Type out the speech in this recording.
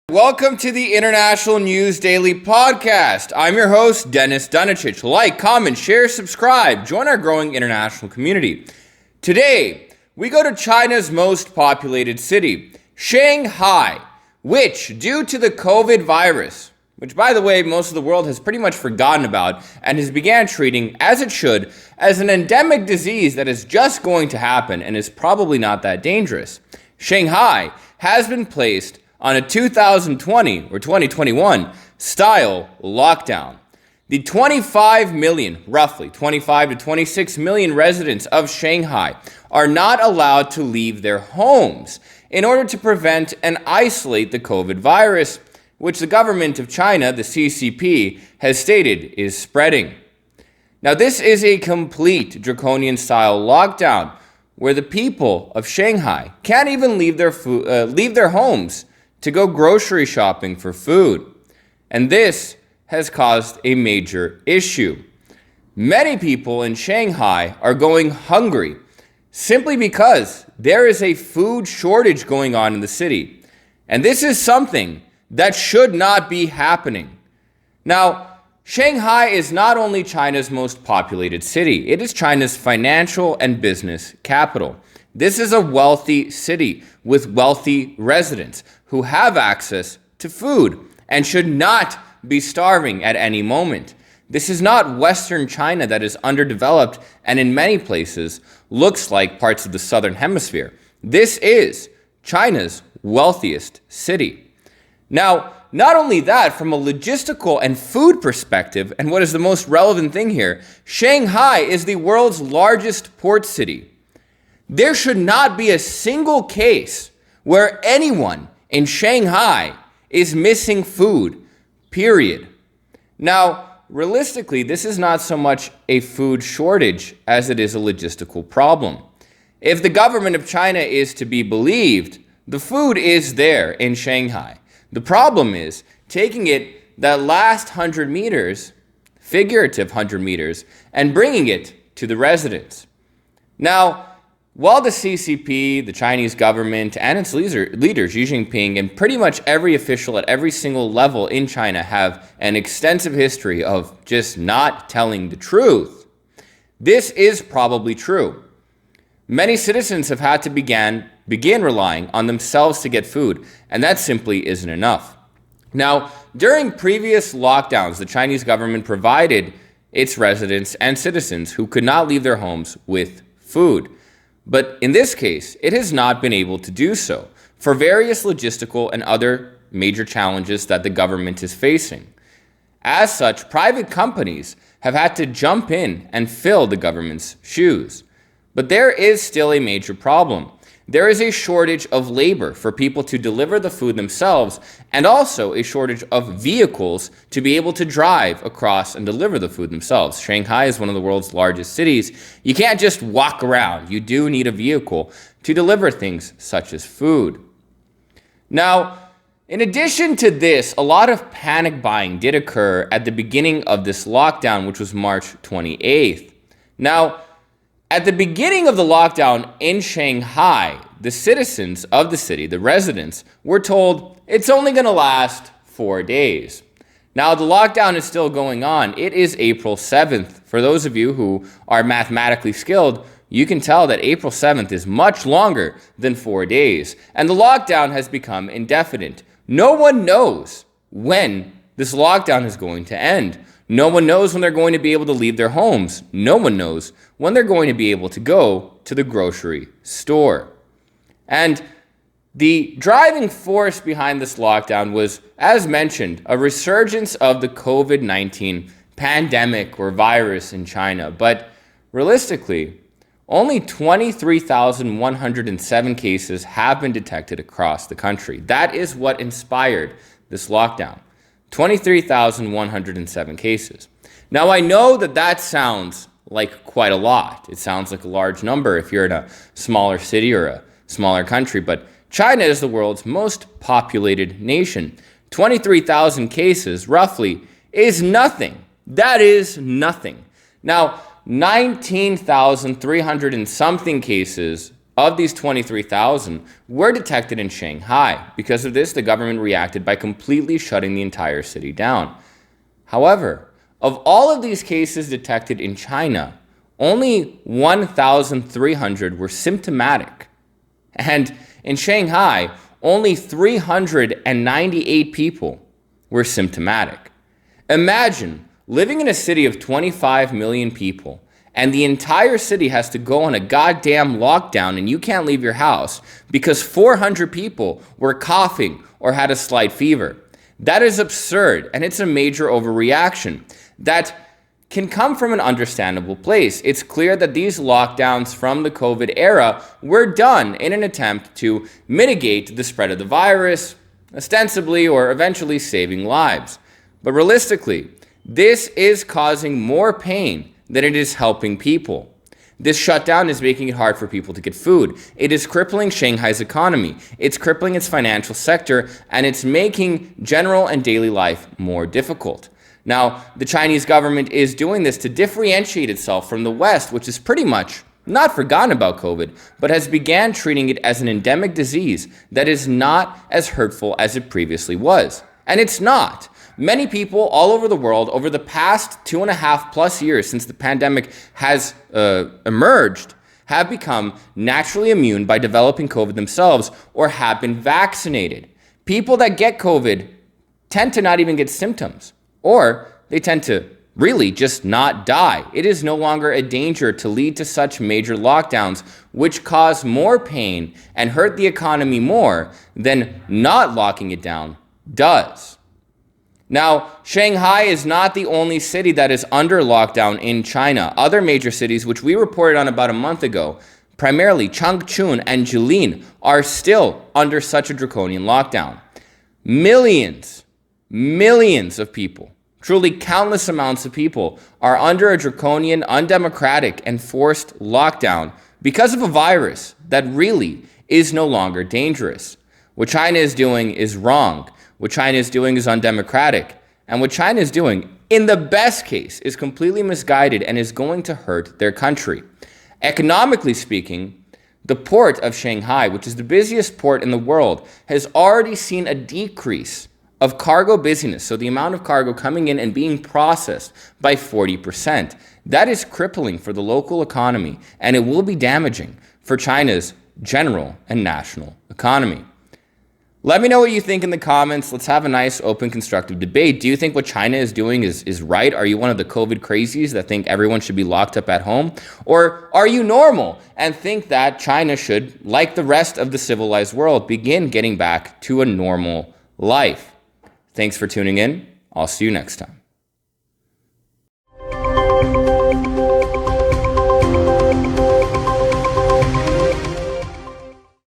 Welcome to the International News Daily Podcast. I'm your host, Dennis Dunicic. Like, comment, share, subscribe. Join our growing international community. Today, we go to China's most populated city, Shanghai, which, due to the COVID virus, which, by the way, most of the world has pretty much forgotten about and has began treating, as it should, as an endemic disease that is just going to happen and is probably not that dangerous. Shanghai has been placed on a 2020 or 2021 style lockdown. The 25 million, roughly 25 to 26 million residents of Shanghai are not allowed to leave their homes in order to prevent and isolate the COVID virus, which the government of China, the CCP, has stated is spreading. Now, this is a complete draconian style lockdown where the people of Shanghai can't even leave their homes to go grocery shopping for food. And this has caused a major issue. Many people in Shanghai are going hungry simply because there is a food shortage going on in the city. And this is something that should not be happening. Now, Shanghai is not only China's most populated city, it is China's financial and business capital. This is a wealthy city with wealthy residents who have access to food and should not be starving at any moment. This is not Western China that is underdeveloped and in many places looks like parts of the Southern Hemisphere. This is China's wealthiest city. Now, not only that, from a logistical and food perspective, and what is the most relevant thing here, Shanghai is the world's largest port city. There should not be a single case where anyone in Shanghai is missing food, period. Now, realistically, this is not so much a food shortage as it is a logistical problem. If the government of China is to be believed, the food is there in Shanghai. The problem is taking it that last 100 meters, figurative 100 meters, and bringing it to the residents. Now, while the CCP, the Chinese government, and its leaders, Xi Jinping, and pretty much every official at every single level in China have an extensive history of just not telling the truth, this is probably true. Many citizens have had to begin relying on themselves to get food, and that simply isn't enough. Now, during previous lockdowns, the Chinese government provided its residents and citizens who could not leave their homes with food. But in this case, it has not been able to do so for various logistical and other major challenges that the government is facing. As such, private companies have had to jump in and fill the government's shoes. But there is still a major problem. There is a shortage of labor for people to deliver the food themselves, and also a shortage of vehicles to be able to drive across and deliver the food themselves. Shanghai is one of the world's largest cities. You can't just walk around. You do need a vehicle to deliver things such as food. Now, in addition to this, a lot of panic buying did occur at the beginning of this lockdown, which was March 28th. Now, at the beginning of the lockdown in Shanghai, the citizens of the city, the residents, were told it's only going to last 4 days. Now, the lockdown is still going on. It is April 7th. For those of you who are mathematically skilled, you can tell that April 7th is much longer than 4 days. And the lockdown has become indefinite. No one knows when this lockdown is going to end. No one knows when they're going to be able to leave their homes. No one knows when they're going to be able to go to the grocery store. And the driving force behind this lockdown was, as mentioned, a resurgence of the COVID-19 pandemic or virus in China. But realistically, only 23,107 cases have been detected across the country. That is what inspired this lockdown. 23,107 cases. Now, I know that sounds like quite a lot. It sounds like a large number if you're in a smaller city or a smaller country, but China is the world's most populated nation. 23,000 cases, roughly, is nothing. That is nothing. Now, 19,300 and something cases of these 23,000 were detected in Shanghai. Because of this, the government reacted by completely shutting the entire city down. However, of all of these cases detected in China, only 1,300 were symptomatic. And in Shanghai, only 398 people were symptomatic. Imagine living in a city of 25 million people, and the entire city has to go on a goddamn lockdown and you can't leave your house because 400 people were coughing or had a slight fever. That is absurd, and it's a major overreaction that can come from an understandable place. It's clear that these lockdowns from the COVID era were done in an attempt to mitigate the spread of the virus, ostensibly or eventually saving lives. But realistically, this is causing more pain than it is helping people. This shutdown is making it hard for people to get food. It is crippling Shanghai's economy. It's crippling its financial sector, and it's making general and daily life more difficult. Now, the Chinese government is doing this to differentiate itself from the West, which is pretty much not forgotten about COVID, but has began treating it as an endemic disease that is not as hurtful as it previously was. And it's not. Many people all over the world over the past 2.5+ years since the pandemic has emerged have become naturally immune by developing COVID themselves or have been vaccinated. People that get COVID tend to not even get symptoms, or they tend to really just not die. It is no longer a danger to lead to such major lockdowns, which cause more pain and hurt the economy more than not locking it down does. Now, Shanghai is not the only city that is under lockdown in China. Other major cities, which we reported on about a month ago, primarily Changchun and Jilin, are still under such a draconian lockdown. Millions of people, truly countless amounts of people, are under a draconian, undemocratic, and forced lockdown because of a virus that really is no longer dangerous. What China is doing is wrong. What China is doing is undemocratic. And what China is doing, in the best case, is completely misguided and is going to hurt their country. Economically speaking, the port of Shanghai, which is the busiest port in the world, has already seen a decrease of cargo busyness, so the amount of cargo coming in and being processed, by 40%. That is crippling for the local economy, and it will be damaging for China's general and national economy. Let me know what you think in the comments. Let's have a nice, open, constructive debate. Do you think what China is doing is right? Are you one of the COVID crazies that think everyone should be locked up at home? Or are you normal and think that China should, like the rest of the civilized world, begin getting back to a normal life? Thanks for tuning in. I'll see you next time.